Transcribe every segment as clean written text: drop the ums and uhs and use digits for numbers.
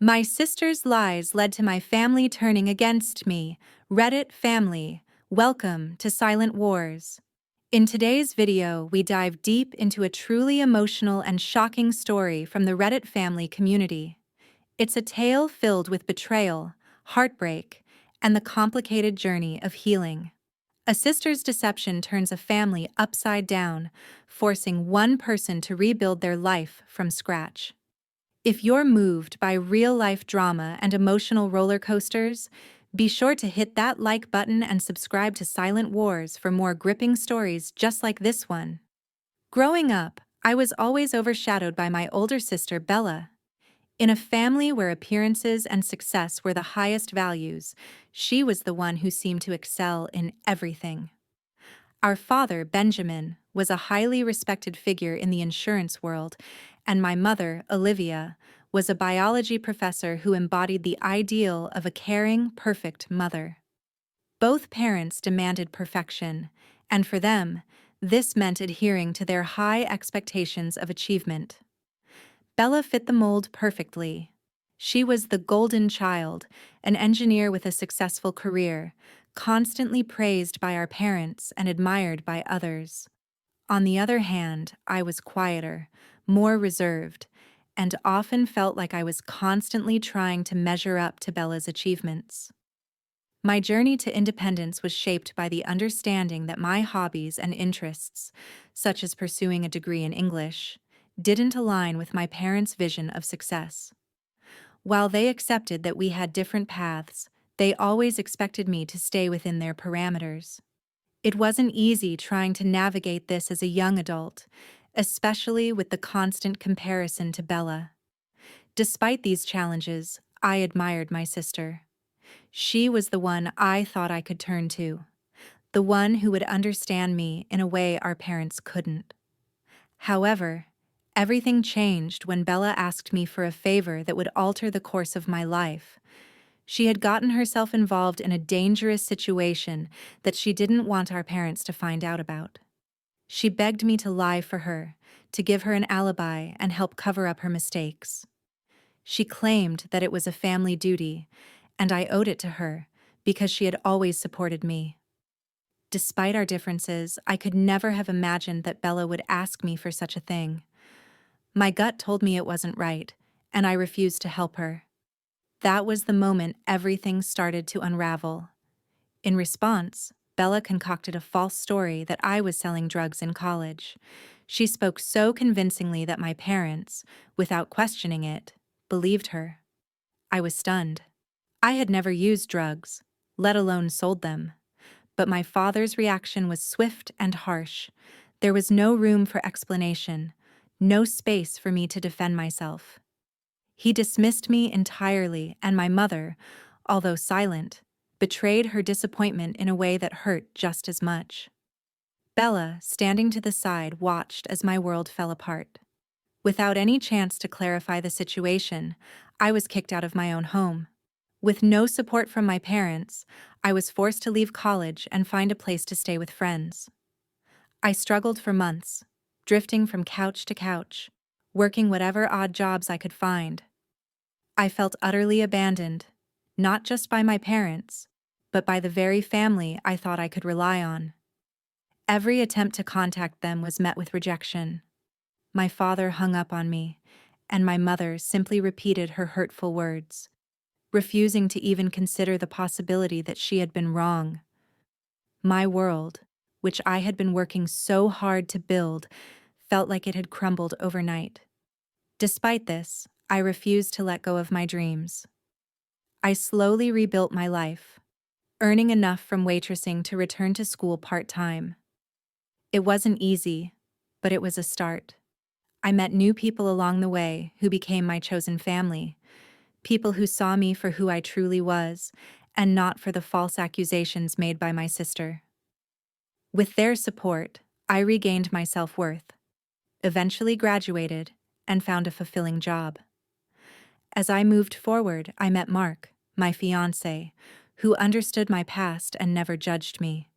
My sister's lies led to my family turning against me. Reddit family, welcome to Silent Wars. In today's video, we dive deep into a truly emotional and shocking story from the Reddit family community. It's a tale filled with betrayal, heartbreak, and the complicated journey of healing. A sister's deception turns a family upside down, forcing one person to rebuild their life from scratch. If you're moved by real-life drama and emotional roller coasters, be sure to hit that like button and subscribe to Silent Wars for more gripping stories just like this one. Growing up, I was always overshadowed by my older sister Bella. In a family where appearances and success were the highest values, she was the one who seemed to excel in everything. Our father, Benjamin, was a highly respected figure in the insurance world, and my mother, Olivia, was a biology professor who embodied the ideal of a caring, perfect mother. Both parents demanded perfection, and for them, this meant adhering to their high expectations of achievement. Bella fit the mold perfectly. She was the golden child, an engineer with a successful career, constantly praised by our parents and admired by others. On the other hand, I was quieter, more reserved, and often felt like I was constantly trying to measure up to Bella's achievements. My journey to independence was shaped by the understanding that my hobbies and interests, such as pursuing a degree in English, didn't align with my parents' vision of success. While they accepted that we had different paths, they always expected me to stay within their parameters. It wasn't easy trying to navigate this as a young adult, especially with the constant comparison to Bella. Despite these challenges, I admired my sister. She was the one I thought I could turn to, the one who would understand me in a way our parents couldn't. However, everything changed when Bella asked me for a favor that would alter the course of my life. She had gotten herself involved in a dangerous situation that she didn't want our parents to find out about. She begged me to lie for her, to give her an alibi and help cover up her mistakes. She claimed that it was a family duty, and I owed it to her because she had always supported me. Despite our differences, I could never have imagined that Bella would ask me for such a thing. My gut told me it wasn't right, and I refused to help her. That was the moment everything started to unravel. In response, Bella concocted a false story that I was selling drugs in college. She spoke so convincingly that my parents, without questioning it, believed her. I was stunned. I had never used drugs, let alone sold them. But my father's reaction was swift and harsh. There was no room for explanation, no space for me to defend myself. He dismissed me entirely, and my mother, although silent, betrayed her disappointment in a way that hurt just as much. Bella, standing to the side, watched as my world fell apart. Without any chance to clarify the situation, I was kicked out of my own home. With no support from my parents, I was forced to leave college and find a place to stay with friends. I struggled for months, drifting from couch to couch, working whatever odd jobs I could find. I felt utterly abandoned, not just by my parents, but by the very family I thought I could rely on. Every attempt to contact them was met with rejection. My father hung up on me, and my mother simply repeated her hurtful words, refusing to even consider the possibility that she had been wrong. My world, which I had been working so hard to build, felt like it had crumbled overnight. Despite this, I refused to let go of my dreams. I slowly rebuilt my life, earning enough from waitressing to return to school part-time. It wasn't easy, but it was a start. I met new people along the way who became my chosen family, people who saw me for who I truly was, and not for the false accusations made by my sister. With their support, I regained my self-worth, eventually graduated, and found a fulfilling job. As I moved forward, I met Mark, my fiancé, who understood my past and never judged me.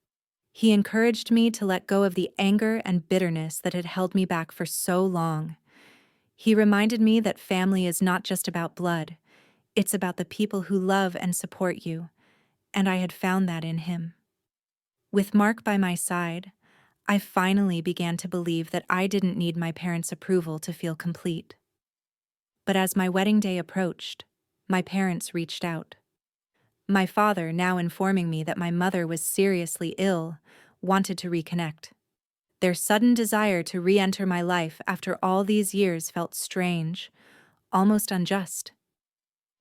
He encouraged me to let go of the anger and bitterness that had held me back for so long. He reminded me that family is not just about blood, It's about the people who love and support you, and I had found that in him. With Mark by my side, I finally began to believe that I didn't need my parents' approval to feel complete. But as my wedding day approached, my parents reached out. My father, now informing me that my mother was seriously ill, wanted to reconnect. Their sudden desire to re-enter my life after all these years felt strange, almost unjust.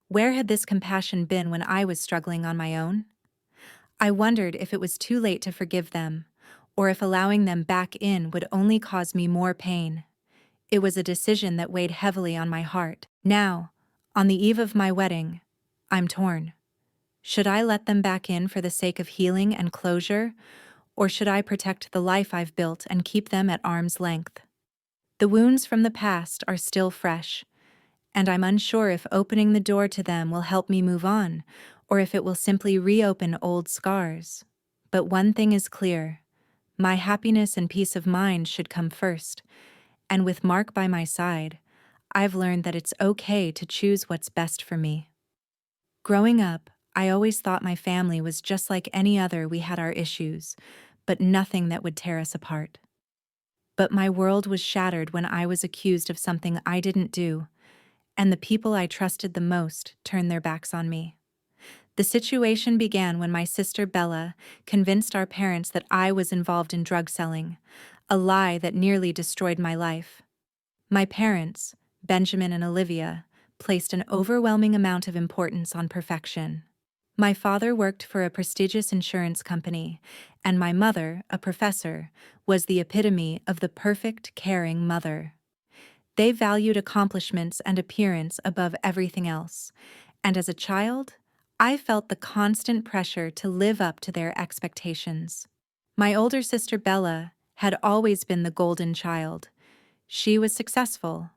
Where had this compassion been when I was struggling on my own? I wondered if it was too late to forgive them, or if allowing them back in would only cause me more pain. It was a decision that weighed heavily on my heart. Now, on the eve of my wedding, I'm torn. Should I let them back in for the sake of healing and closure, or should I protect the life I've built and keep them at arm's length? The wounds from the past are still fresh, and I'm unsure if opening the door to them will help me move on, or if it will simply reopen old scars. But one thing is clear: my happiness and peace of mind should come first, and with Mark by my side, I've learned that it's okay to choose what's best for me. Growing up, I always thought my family was just like any other. We had our issues, but nothing that would tear us apart. But my world was shattered when I was accused of something I didn't do, and the people I trusted the most turned their backs on me. The situation began when my sister Bella convinced our parents that I was involved in drug selling, a lie that nearly destroyed my life. My parents, Benjamin and Olivia, placed an overwhelming amount of importance on perfection. My father worked for a prestigious insurance company, and my mother, a professor, was the epitome of the perfect, caring mother. They valued accomplishments and appearance above everything else, and as a child, I felt the constant pressure to live up to their expectations. My older sister Bella had always been the golden child. She was successful,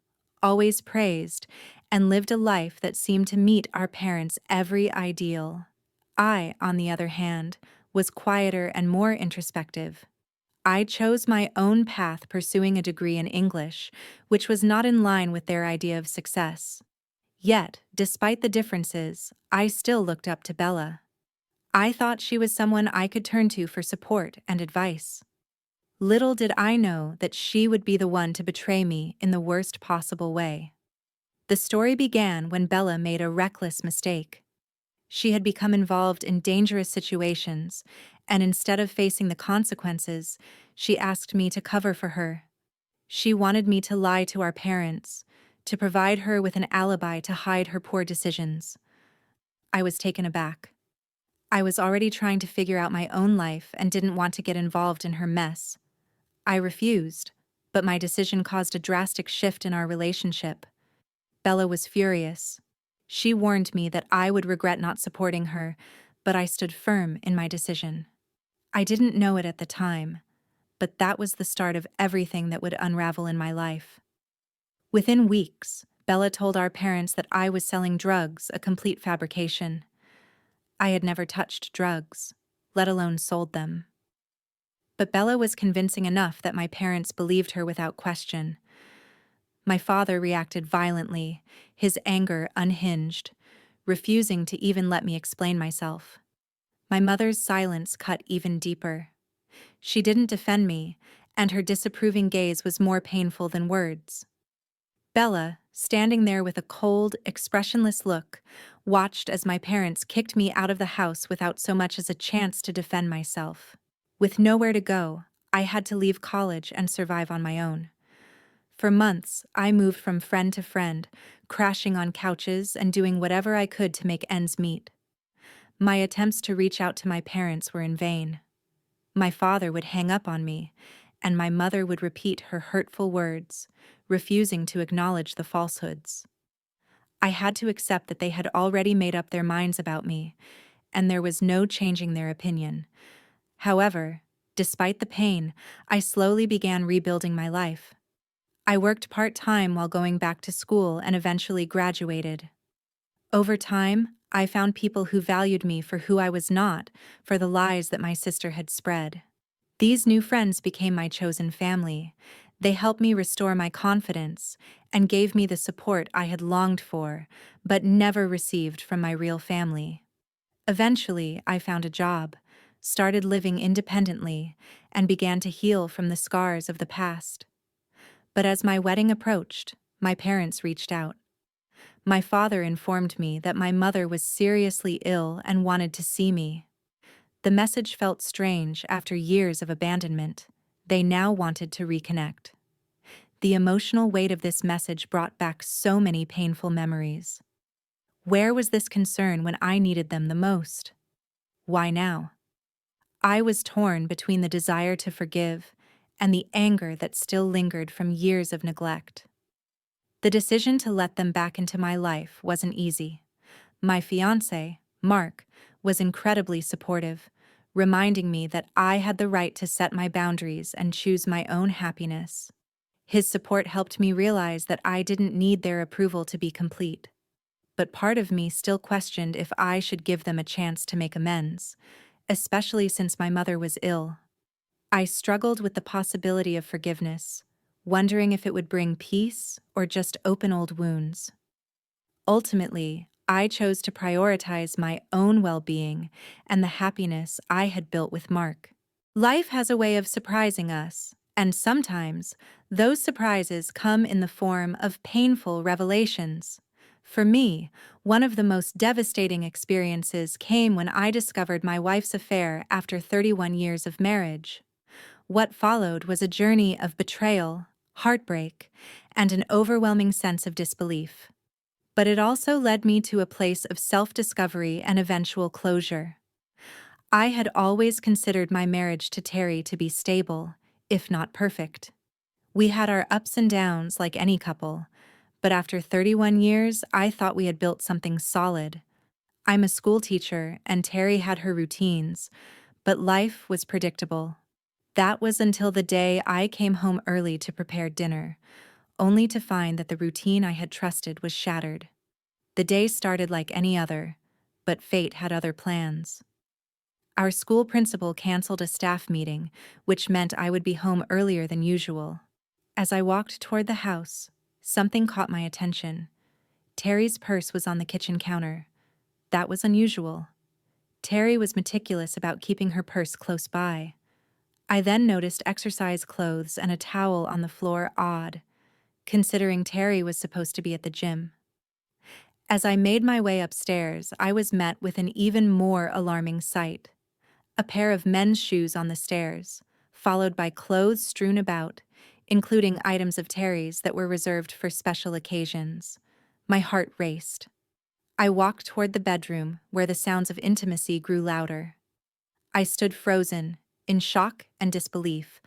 always praised, and lived a life that seemed to meet our parents' every ideal. I, on the other hand, was quieter and more introspective. I chose my own path, pursuing a degree in English, which was not in line with their idea of success. Yet, despite the differences, I still looked up to Bella. I thought she was someone I could turn to for support and advice. Little did I know that she would be the one to betray me in the worst possible way. The story began when Bella made a reckless mistake. She had become involved in dangerous situations, and instead of facing the consequences, she asked me to cover for her. She wanted me to lie to our parents, to provide her with an alibi to hide her poor decisions. I was taken aback. I was already trying to figure out my own life and didn't want to get involved in her mess. I refused, but my decision caused a drastic shift in our relationship. Bella was furious. She warned me that I would regret not supporting her, but I stood firm in my decision. I didn't know it at the time, but that was the start of everything that would unravel in my life. Within weeks, Bella told our parents that I was selling drugs, a complete fabrication. I had never touched drugs, let alone sold them. But Bella was convincing enough that my parents believed her without question. My father reacted violently, his anger unhinged, refusing to even let me explain myself. My mother's silence cut even deeper. She didn't defend me, and her disapproving gaze was more painful than words. Bella, standing there with a cold, expressionless look, watched as my parents kicked me out of the house without so much as a chance to defend myself. With nowhere to go, I had to leave college and survive on my own. For months, I moved from friend to friend, crashing on couches and doing whatever I could to make ends meet. My attempts to reach out to my parents were in vain. My father would hang up on me, and my mother would repeat her hurtful words, refusing to acknowledge the falsehoods. I had to accept that they had already made up their minds about me, and there was no changing their opinion. However, despite the pain, I slowly began rebuilding my life. I worked part-time while going back to school and eventually graduated. Over time, I found people who valued me for who I was not, for the lies that my sister had spread. These new friends became my chosen family. They helped me restore my confidence and gave me the support I had longed for, but never received from my real family. Eventually, I found a job, started living independently, and began to heal from the scars of the past. But as my wedding approached, my parents reached out. My father informed me that my mother was seriously ill and wanted to see me. The message felt strange after years of abandonment. They now wanted to reconnect. The emotional weight of this message brought back so many painful memories. Where was this concern when I needed them the most? Why now? I was torn between the desire to forgive and the anger that still lingered from years of neglect. The decision to let them back into my life wasn't easy. My fiancé, Mark, was incredibly supportive, reminding me that I had the right to set my boundaries and choose my own happiness. His support helped me realize that I didn't need their approval to be complete. But part of me still questioned if I should give them a chance to make amends, especially since my mother was ill. I struggled with the possibility of forgiveness, wondering if it would bring peace or just open old wounds. Ultimately, I chose to prioritize my own well-being and the happiness I had built with Mark. Life has a way of surprising us, and sometimes those surprises come in the form of painful revelations. For me, one of the most devastating experiences came when I discovered my wife's affair after 31 years of marriage. What followed was a journey of betrayal, heartbreak, and an overwhelming sense of disbelief. But it also led me to a place of self-discovery and eventual closure. I had always considered my marriage to Terry to be stable, if not perfect. We had our ups and downs like any couple, but after 31 years, I thought we had built something solid. I'm a school teacher, and Terry had her routines, but life was predictable. That was until the day I came home early to prepare dinner, only to find that the routine I had trusted was shattered. The day started like any other, but fate had other plans. Our school principal canceled a staff meeting, which meant I would be home earlier than usual. As I walked toward the house, something caught my attention. Terry's purse was on the kitchen counter. That was unusual. Terry was meticulous about keeping her purse close by. I then noticed exercise clothes and a towel on the floor odd, considering Terry was supposed to be at the gym. As I made my way upstairs, I was met with an even more alarming sight. A pair of men's shoes on the stairs, followed by clothes strewn about, including items of Terry's that were reserved for special occasions. My heart raced. I walked toward the bedroom, where the sounds of intimacy grew louder. I stood frozen, in shock and disbelief,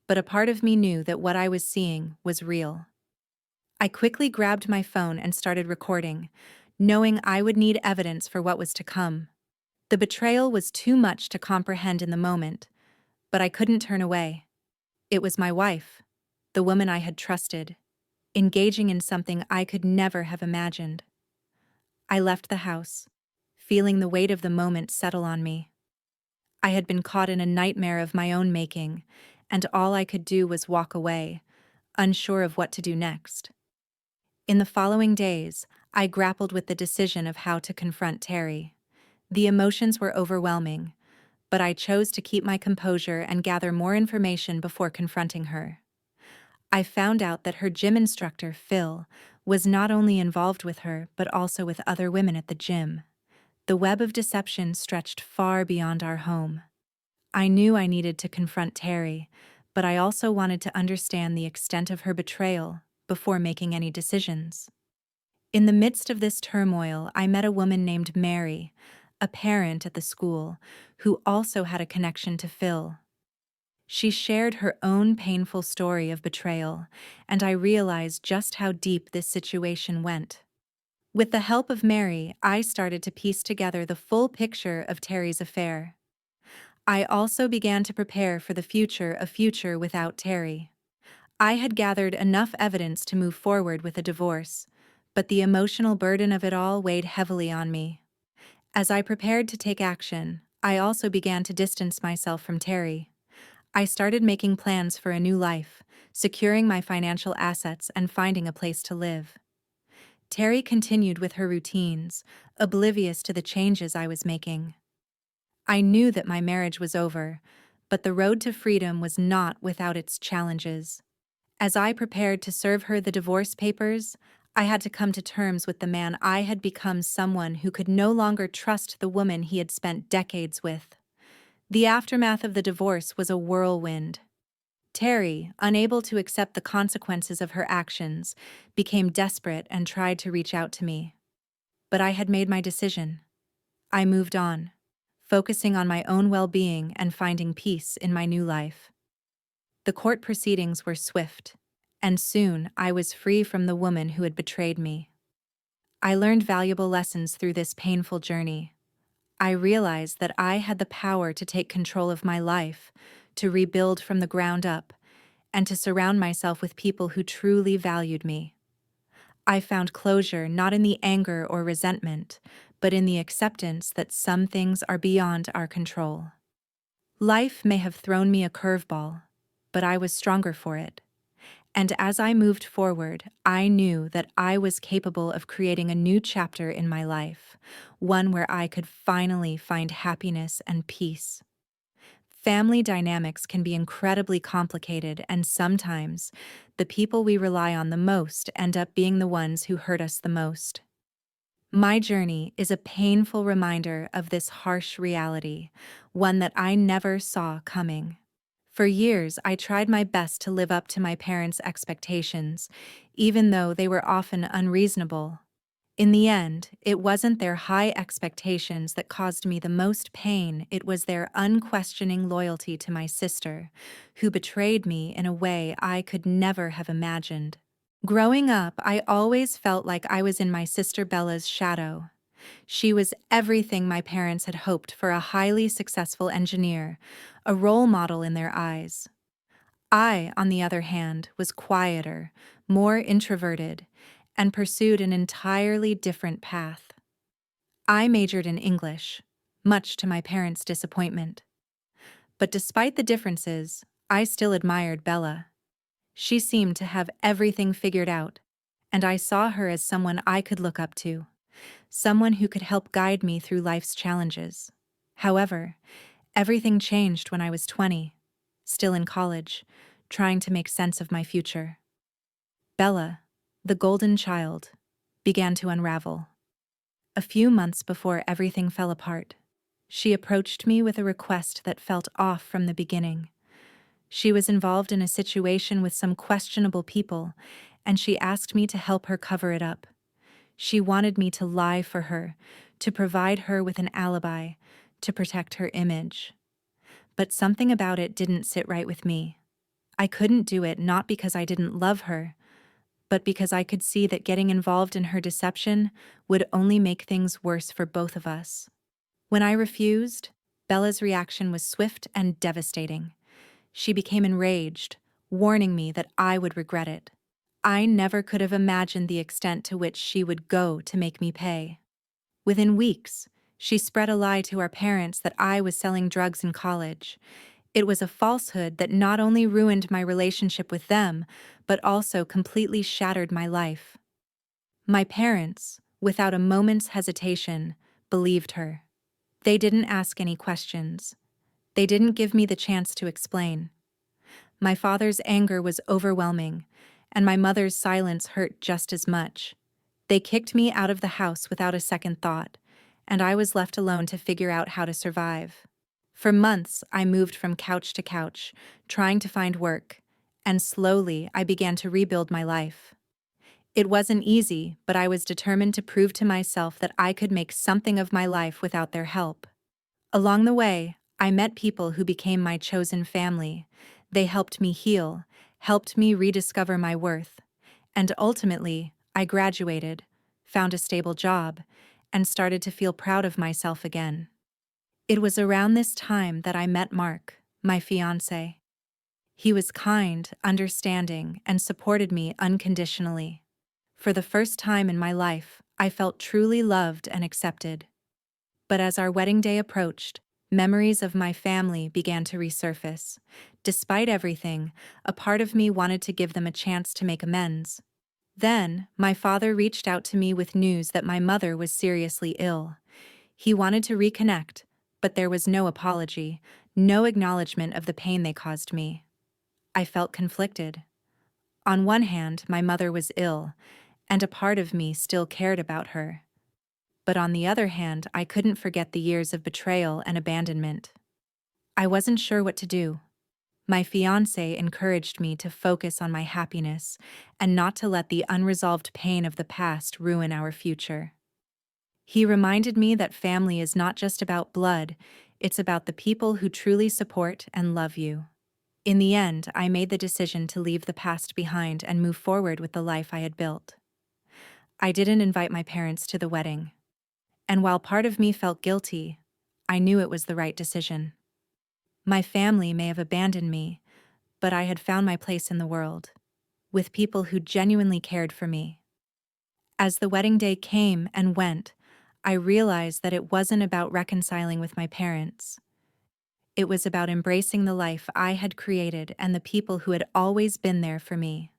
but a part of me knew that what I was seeing was real. I quickly grabbed my phone and started recording, knowing I would need evidence for what was to come. The betrayal was too much to comprehend in the moment, but I couldn't turn away. It was my wife, the woman I had trusted, engaging in something I could never have imagined. I left the house, feeling the weight of the moment settle on me. I had been caught in a nightmare of my own making, and all I could do was walk away, unsure of what to do next. In the following days, I grappled with the decision of how to confront Terry. The emotions were overwhelming, but I chose to keep my composure and gather more information before confronting her. I found out that her gym instructor, Phil, was not only involved with her but also with other women at the gym. The web of deception stretched far beyond our home. I knew I needed to confront Terry, but I also wanted to understand the extent of her betrayal before making any decisions. In the midst of this turmoil, I met a woman named Mary, a parent at the school, who also had a connection to Phil. She shared her own painful story of betrayal, and I realized just how deep this situation went. With the help of Mary, I started to piece together the full picture of Terry's affair. I also began to prepare for the future, a future without Terry. I had gathered enough evidence to move forward with a divorce, but the emotional burden of it all weighed heavily on me. As I prepared to take action, I also began to distance myself from Terry. I started making plans for a new life, securing my financial assets and finding a place to live. Terry continued with her routines, oblivious to the changes I was making. I knew that my marriage was over, but the road to freedom was not without its challenges. As I prepared to serve her the divorce papers, I had to come to terms with the man I had become, someone who could no longer trust the woman he had spent decades with. The aftermath of the divorce was a whirlwind. Terry, unable to accept the consequences of her actions, became desperate and tried to reach out to me. But I had made my decision. I moved on, focusing on my own well-being and finding peace in my new life. The court proceedings were swift, and soon I was free from the woman who had betrayed me. I learned valuable lessons through this painful journey. I realized that I had the power to take control of my life, to rebuild from the ground up, and to surround myself with people who truly valued me. I found closure not in the anger or resentment, but in the acceptance that some things are beyond our control. Life may have thrown me a curveball, but I was stronger for it. And as I moved forward, I knew that I was capable of creating a new chapter in my life, one where I could finally find happiness and peace. Family dynamics can be incredibly complicated, and sometimes the people we rely on the most end up being the ones who hurt us the most. My journey is a painful reminder of this harsh reality, one that I never saw coming. For years, I tried my best to live up to my parents' expectations, even though they were often unreasonable. In the end, it wasn't their high expectations that caused me the most pain, it was their unquestioning loyalty to my sister, who betrayed me in a way I could never have imagined. Growing up, I always felt like I was in my sister Bella's shadow. She was everything my parents had hoped for: a highly successful engineer, a role model in their eyes. I, on the other hand, was quieter, more introverted, and pursued an entirely different path. I majored in English, much to my parents' disappointment. But despite the differences, I still admired Bella. She seemed to have everything figured out, and I saw her as someone I could look up to, someone who could help guide me through life's challenges. However, everything changed when I was 20, still in college, trying to make sense of my future. Bella, the golden child, began to unravel. A few months before everything fell apart, she approached me with a request that felt off from the beginning. She was involved in a situation with some questionable people, and she asked me to help her cover it up. She wanted me to lie for her, to provide her with an alibi, to protect her image. But something about it didn't sit right with me. I couldn't do it, not because I didn't love her, but because I could see that getting involved in her deception would only make things worse for both of us. When I refused, Bella's reaction was swift and devastating. She became enraged, warning me that I would regret it. I never could have imagined the extent to which she would go to make me pay. Within weeks, she spread a lie to our parents that I was selling drugs in college. It was a falsehood that not only ruined my relationship with them, but also completely shattered my life. My parents, without a moment's hesitation, believed her. They didn't ask any questions. They didn't give me the chance to explain. My father's anger was overwhelming, and my mother's silence hurt just as much. They kicked me out of the house without a second thought, and I was left alone to figure out how to survive. For months, I moved from couch to couch, trying to find work, and slowly I began to rebuild my life. It wasn't easy, but I was determined to prove to myself that I could make something of my life without their help. Along the way, I met people who became my chosen family. They helped me heal, helped me rediscover my worth, and ultimately, I graduated, found a stable job, and started to feel proud of myself again. It was around this time that I met Mark, my fiancé. He was kind, understanding, and supported me unconditionally. For the first time in my life, I felt truly loved and accepted. But as our wedding day approached, memories of my family began to resurface. Despite everything, a part of me wanted to give them a chance to make amends. Then, my father reached out to me with news that my mother was seriously ill. He wanted to reconnect, but there was no apology, no acknowledgement of the pain they caused me. I felt conflicted. On one hand, my mother was ill, and a part of me still cared about her. But on the other hand, I couldn't forget the years of betrayal and abandonment. I wasn't sure what to do. My fiancé encouraged me to focus on my happiness and not to let the unresolved pain of the past ruin our future. He reminded me that family is not just about blood, it's about the people who truly support and love you. In the end, I made the decision to leave the past behind and move forward with the life I had built. I didn't invite my parents to the wedding. And while part of me felt guilty, I knew it was the right decision. My family may have abandoned me, but I had found my place in the world, with people who genuinely cared for me. As the wedding day came and went, I realized that it wasn't about reconciling with my parents. It was about embracing the life I had created and the people who had always been there for me.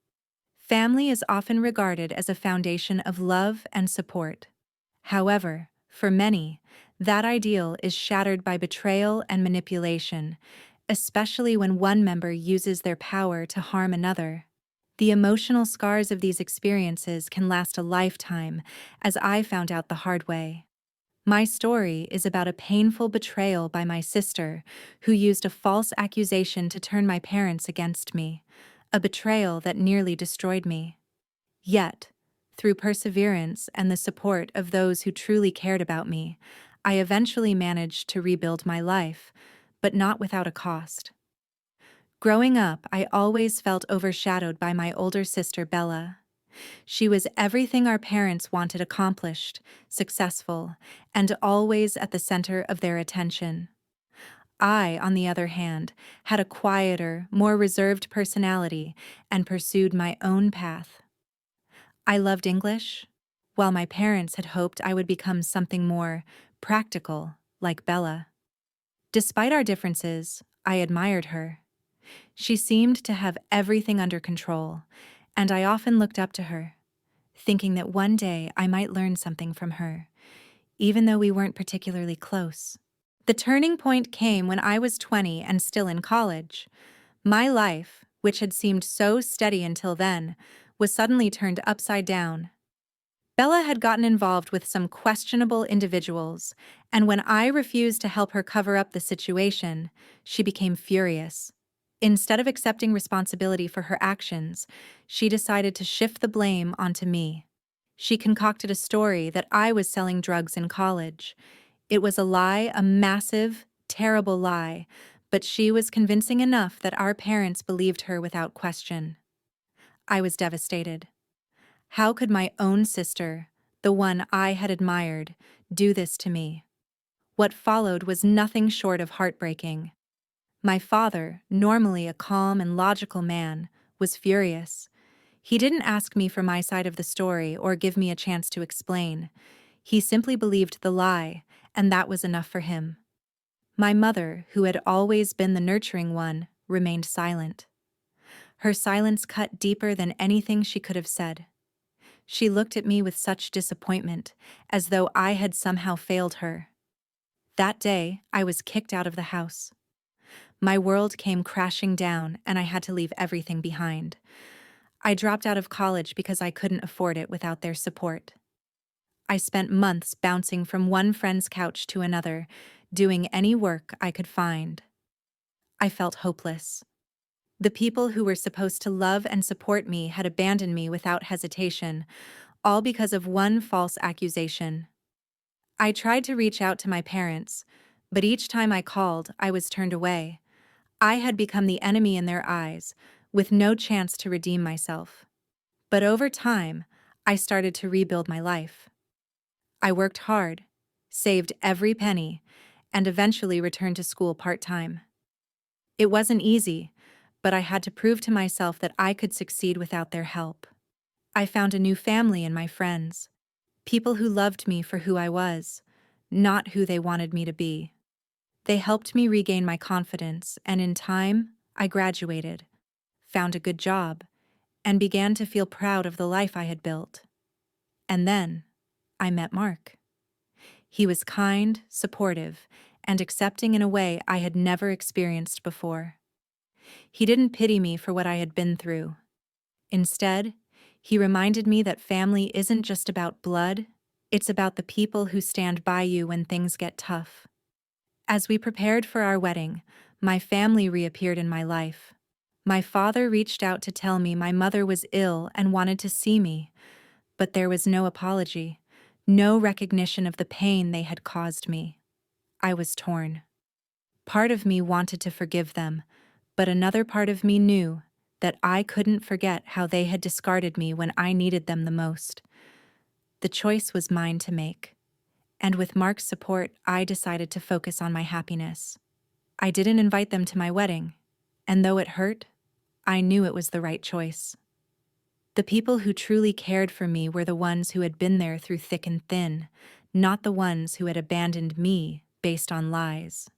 Family is often regarded as a foundation of love and support. However, for many, that ideal is shattered by betrayal and manipulation, especially when one member uses their power to harm another. The emotional scars of these experiences can last a lifetime, as I found out the hard way. My story is about a painful betrayal by my sister, who used a false accusation to turn my parents against me, a betrayal that nearly destroyed me. Yet, through perseverance and the support of those who truly cared about me, I eventually managed to rebuild my life, but not without a cost. Growing up, I always felt overshadowed by my older sister Bella. She was everything our parents wanted accomplished, successful, and always at the center of their attention. I, on the other hand, had a quieter, more reserved personality and pursued my own path. I loved English, while my parents had hoped I would become something more practical, like Bella. Despite our differences, I admired her. She seemed to have everything under control, and I often looked up to her, thinking that one day I might learn something from her, even though we weren't particularly close. The turning point came when I was 20 and still in college. My life, which had seemed so steady until then, was suddenly turned upside down. Bella had gotten involved with some questionable individuals, and when I refused to help her cover up the situation, she became furious. Instead of accepting responsibility for her actions, she decided to shift the blame onto me. She concocted a story that I was selling drugs in college. It was a lie, a massive, terrible lie, but she was convincing enough that our parents believed her without question. I was devastated. How could my own sister, the one I had admired, do this to me? What followed was nothing short of heartbreaking. My father, normally a calm and logical man, was furious. He didn't ask me for my side of the story or give me a chance to explain. He simply believed the lie, and that was enough for him. My mother, who had always been the nurturing one, remained silent. Her silence cut deeper than anything she could have said. She looked at me with such disappointment, as though I had somehow failed her. That day, I was kicked out of the house. My world came crashing down, and I had to leave everything behind. I dropped out of college because I couldn't afford it without their support. I spent months bouncing from one friend's couch to another, doing any work I could find. I felt hopeless. The people who were supposed to love and support me had abandoned me without hesitation, all because of one false accusation. I tried to reach out to my parents, but each time I called, I was turned away. I had become the enemy in their eyes, with no chance to redeem myself. But over time, I started to rebuild my life. I worked hard, saved every penny, and eventually returned to school part-time. It wasn't easy, but I had to prove to myself that I could succeed without their help. I found a new family in my friends, people who loved me for who I was, not who they wanted me to be. They helped me regain my confidence, and in time, I graduated, found a good job, and began to feel proud of the life I had built. And then I met Mark. He was kind, supportive, and accepting in a way I had never experienced before. He didn't pity me for what I had been through. Instead, he reminded me that family isn't just about blood, it's about the people who stand by you when things get tough. As we prepared for our wedding, my family reappeared in my life. My father reached out to tell me my mother was ill and wanted to see me, but there was no apology, no recognition of the pain they had caused me. I was torn. Part of me wanted to forgive them, but another part of me knew that I couldn't forget how they had discarded me when I needed them the most. The choice was mine to make, and with Mark's support, I decided to focus on my happiness. I didn't invite them to my wedding, and though it hurt, I knew it was the right choice. The people who truly cared for me were the ones who had been there through thick and thin, not the ones who had abandoned me based on lies.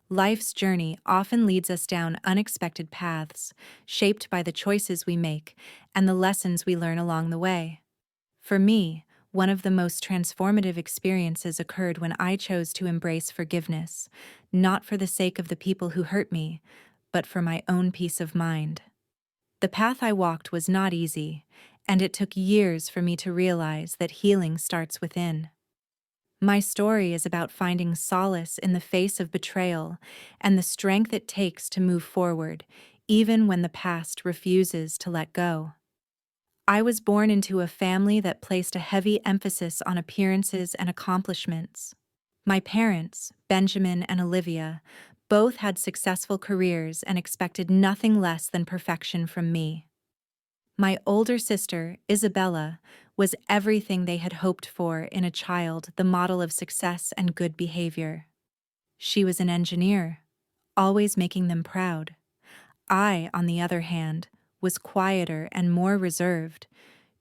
Life's journey often leads us down unexpected paths, shaped by the choices we make and the lessons we learn along the way. For me, one of the most transformative experiences occurred when I chose to embrace forgiveness, not for the sake of the people who hurt me, but for my own peace of mind. The path I walked was not easy, and it took years for me to realize that healing starts within. My story is about finding solace in the face of betrayal and the strength it takes to move forward, even when the past refuses to let go. I was born into a family that placed a heavy emphasis on appearances and accomplishments. My parents, Benjamin and Olivia, both had successful careers and expected nothing less than perfection from me. My older sister, Isabella, was everything they had hoped for in a child, the model of success and good behavior. She was an engineer, always making them proud. I, on the other hand, was quieter and more reserved,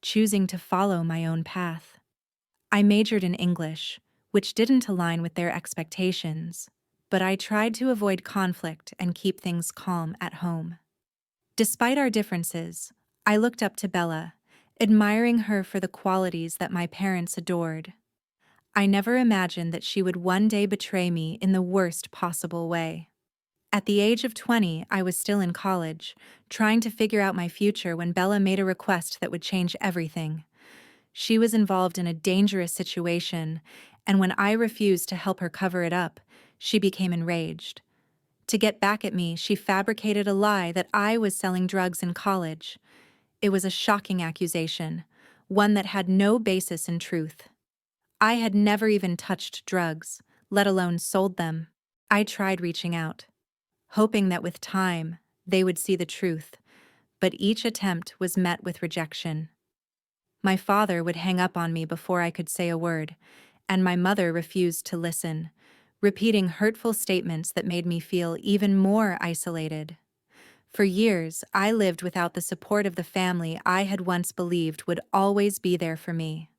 choosing to follow my own path. I majored in English, which didn't align with their expectations, but I tried to avoid conflict and keep things calm at home. Despite our differences, I looked up to Bella, admiring her for the qualities that my parents adored. I never imagined that she would one day betray me in the worst possible way. At the age of 20, I was still in college, trying to figure out my future when Bella made a request that would change everything. She was involved in a dangerous situation, and when I refused to help her cover it up, she became enraged. To get back at me, she fabricated a lie that I was selling drugs in college. It was a shocking accusation, one that had no basis in truth. I had never even touched drugs, let alone sold them. I tried reaching out, hoping that with time, they would see the truth, but each attempt was met with rejection. My father would hang up on me before I could say a word, and my mother refused to listen, repeating hurtful statements that made me feel even more isolated. For years, I lived without the support of the family I had once believed would always be there for me.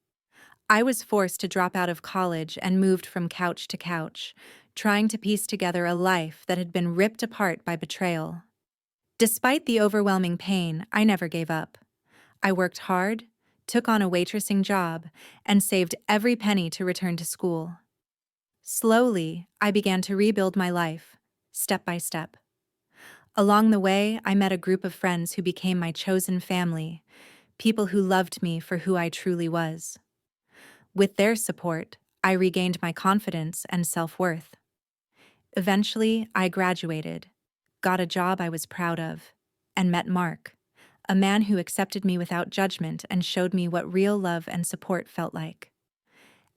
I was forced to drop out of college and moved from couch to couch, trying to piece together a life that had been ripped apart by betrayal. Despite the overwhelming pain, I never gave up. I worked hard, took on a waitressing job, and saved every penny to return to school. Slowly, I began to rebuild my life, step by step. Along the way, I met a group of friends who became my chosen family, people who loved me for who I truly was. With their support, I regained my confidence and self-worth. Eventually, I graduated, got a job I was proud of, and met Mark, a man who accepted me without judgment and showed me what real love and support felt like.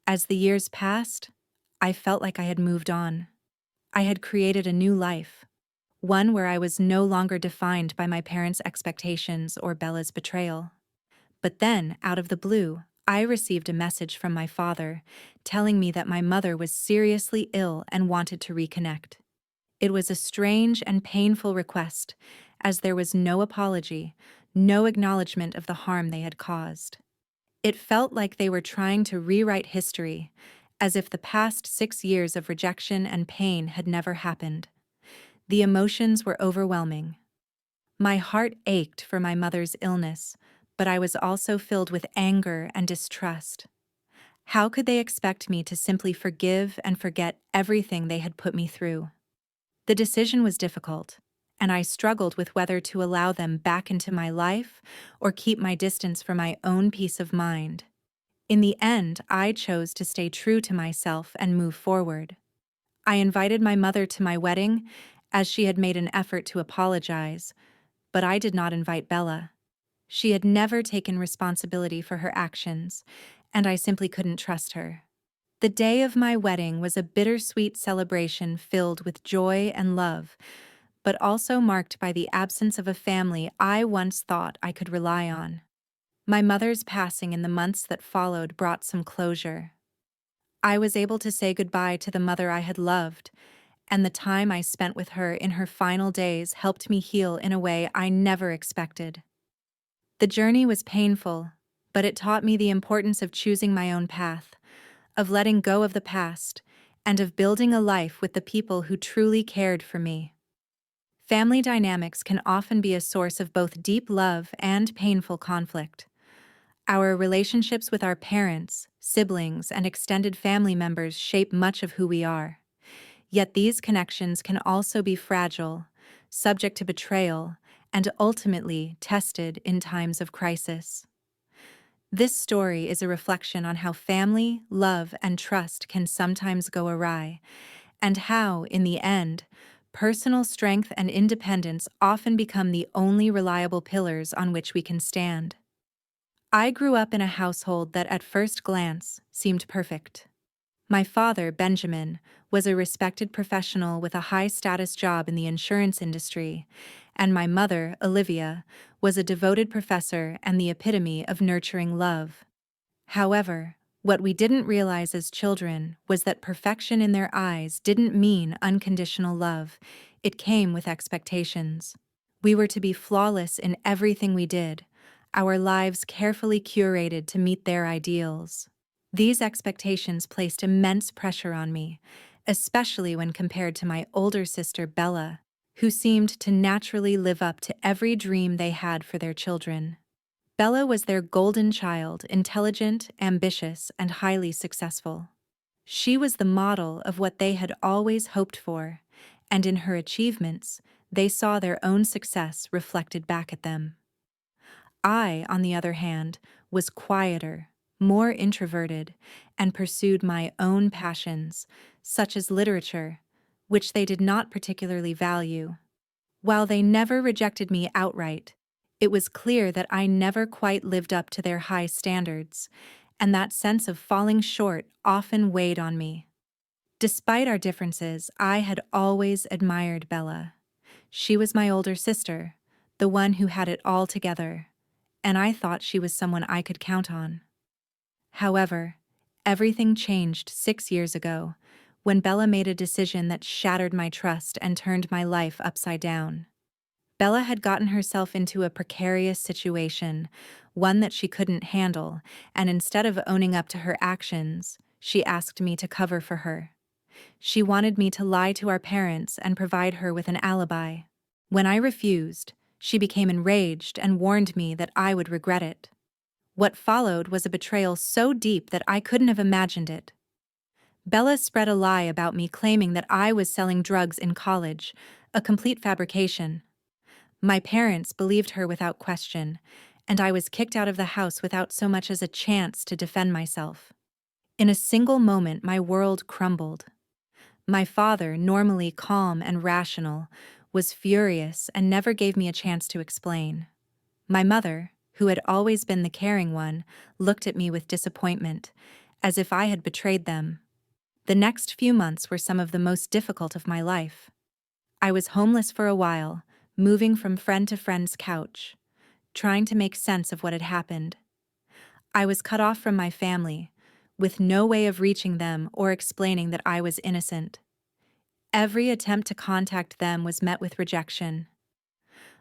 As the years passed, I felt like I had moved on. I had created a new life, one where I was no longer defined by my parents' expectations or Bella's betrayal. But then, out of the blue, I received a message from my father telling me that my mother was seriously ill and wanted to reconnect. It was a strange and painful request, as there was no apology, no acknowledgement of the harm they had caused. It felt like they were trying to rewrite history, as if the past 6 years of rejection and pain had never happened. The emotions were overwhelming. My heart ached for my mother's illness, but I was also filled with anger and distrust. How could they expect me to simply forgive and forget everything they had put me through? The decision was difficult, and I struggled with whether to allow them back into my life or keep my distance for my own peace of mind. In the end, I chose to stay true to myself and move forward. I invited my mother to my wedding, as she had made an effort to apologize, but I did not invite Bella. She had never taken responsibility for her actions, and I simply couldn't trust her. The day of my wedding was a bittersweet celebration filled with joy and love, but also marked by the absence of a family I once thought I could rely on. My mother's passing in the months that followed brought some closure. I was able to say goodbye to the mother I had loved, and the time I spent with her in her final days helped me heal in a way I never expected. The journey was painful, but it taught me the importance of choosing my own path, of letting go of the past, and of building a life with the people who truly cared for me. Family dynamics can often be a source of both deep love and painful conflict. Our relationships with our parents, siblings, and extended family members shape much of who we are. Yet these connections can also be fragile, subject to betrayal, and ultimately tested in times of crisis. This story is a reflection on how family, love, and trust can sometimes go awry, and how, in the end, personal strength and independence often become the only reliable pillars on which we can stand. I grew up in a household that at first glance seemed perfect. My father, Benjamin, was a respected professional with a high-status job in the insurance industry, and my mother, Olivia, was a devoted professor and the epitome of nurturing love. However, what we didn't realize as children was that perfection in their eyes didn't mean unconditional love. It came with expectations. We were to be flawless in everything we did, our lives carefully curated to meet their ideals. These expectations placed immense pressure on me, especially when compared to my older sister Bella, who seemed to naturally live up to every dream they had for their children. Bella was their golden child, intelligent, ambitious, and highly successful. She was the model of what they had always hoped for, and in her achievements, they saw their own success reflected back at them. I, on the other hand, was quieter, more introverted, and pursued my own passions, such as literature, which they did not particularly value. While they never rejected me outright, it was clear that I never quite lived up to their high standards, and that sense of falling short often weighed on me. Despite our differences, I had always admired Bella. She was my older sister, the one who had it all together, and I thought she was someone I could count on. However, everything changed 6 years ago, when Bella made a decision that shattered my trust and turned my life upside down. Bella had gotten herself into a precarious situation, one that she couldn't handle, and instead of owning up to her actions, she asked me to cover for her. She wanted me to lie to our parents and provide her with an alibi. When I refused, she became enraged and warned me that I would regret it. What followed was a betrayal so deep that I couldn't have imagined it. Bella spread a lie about me, claiming that I was selling drugs in college, a complete fabrication. My parents believed her without question, and I was kicked out of the house without so much as a chance to defend myself. In a single moment, my world crumbled. My father, normally calm and rational, was furious and never gave me a chance to explain. My mother, who had always been the caring one, looked at me with disappointment, as if I had betrayed them. The next few months were some of the most difficult of my life. I was homeless for a while, moving from friend to friend's couch, trying to make sense of what had happened. I was cut off from my family, with no way of reaching them or explaining that I was innocent. Every attempt to contact them was met with rejection.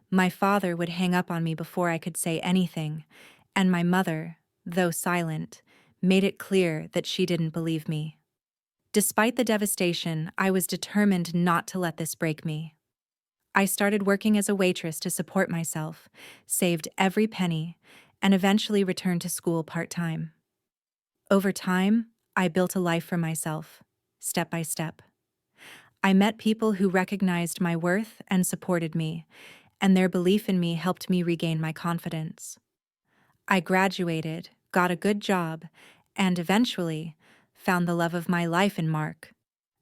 My father would hang up on me before I could say anything, and my mother, though silent, made it clear that she didn't believe me. Despite the devastation, I was determined not to let this break me. I started working as a waitress to support myself, saved every penny, and eventually returned to school part-time. Over time, I built a life for myself, step by step. I met people who recognized my worth and supported me, and their belief in me helped me regain my confidence. I graduated, got a good job, and eventually found the love of my life in Mark,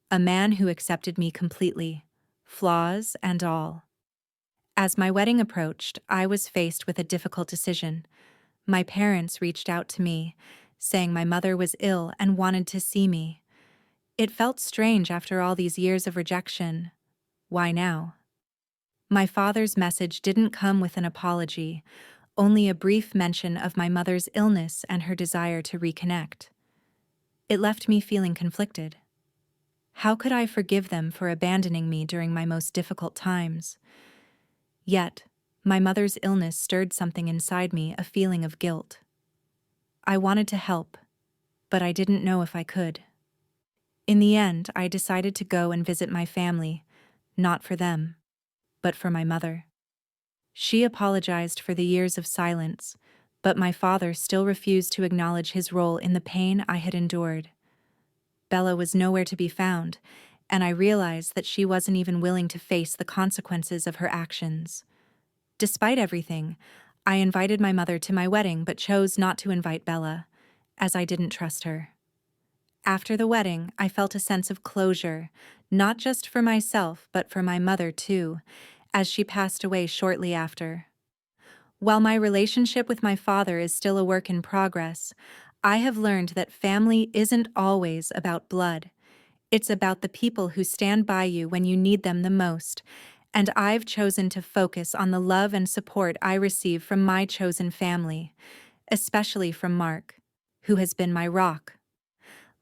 a man who accepted me completely, flaws and all. As my wedding approached, I was faced with a difficult decision. My parents reached out to me, saying my mother was ill and wanted to see me. It felt strange after all these years of rejection. Why now? My father's message didn't come with an apology, only a brief mention of my mother's illness and her desire to reconnect. It left me feeling conflicted. How could I forgive them for abandoning me during my most difficult times? Yet, my mother's illness stirred something inside me, a feeling of guilt. I wanted to help, but I didn't know if I could. In the end, I decided to go and visit my family, not for them, but for my mother. She apologized for the years of silence, but my father still refused to acknowledge his role in the pain I had endured. Bella was nowhere to be found, and I realized that she wasn't even willing to face the consequences of her actions. Despite everything, I invited my mother to my wedding but chose not to invite Bella, as I didn't trust her. After the wedding, I felt a sense of closure, not just for myself but for my mother too, as she passed away shortly after. While my relationship with my father is still a work in progress, I have learned that family isn't always about blood. It's about the people who stand by you when you need them the most, and I've chosen to focus on the love and support I receive from my chosen family, especially from Mark, who has been my rock.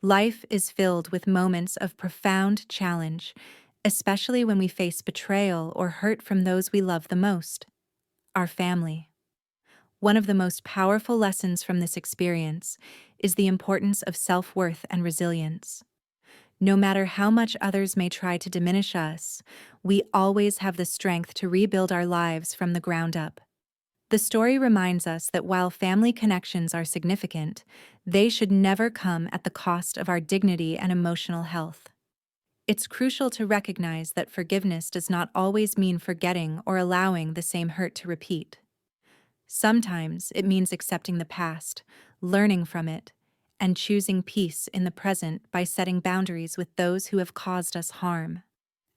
Life is filled with moments of profound challenge, especially when we face betrayal or hurt from those we love the most, our family. One of the most powerful lessons from this experience is the importance of self-worth and resilience. No matter how much others may try to diminish us, we always have the strength to rebuild our lives from the ground up. The story reminds us that while family connections are significant, they should never come at the cost of our dignity and emotional health. It's crucial to recognize that forgiveness does not always mean forgetting or allowing the same hurt to repeat. Sometimes it means accepting the past, learning from it, and choosing peace in the present by setting boundaries with those who have caused us harm.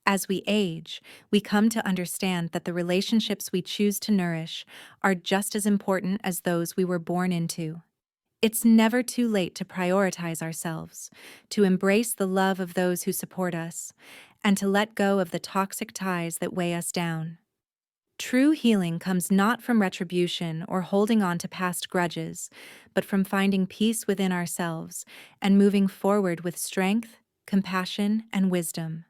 As we age, we come to understand that the relationships we choose to nourish are just as important as those we were born into. It's never too late to prioritize ourselves, to embrace the love of those who support us, and to let go of the toxic ties that weigh us down. True healing comes not from retribution or holding on to past grudges, but from finding peace within ourselves and moving forward with strength, compassion, and wisdom.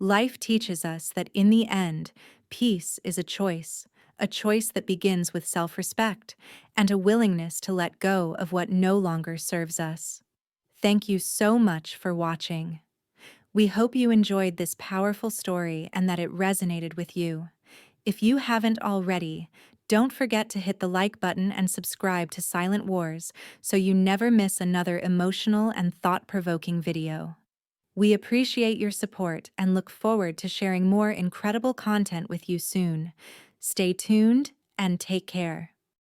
Life teaches us that in the end, peace is a choice that begins with self-respect and a willingness to let go of what no longer serves us. Thank you so much for watching. We hope you enjoyed this powerful story and that it resonated with you. If you haven't already, don't forget to hit the like button and subscribe to Silent Wars so you never miss another emotional and thought-provoking video. We appreciate your support and look forward to sharing more incredible content with you soon. Stay tuned and take care.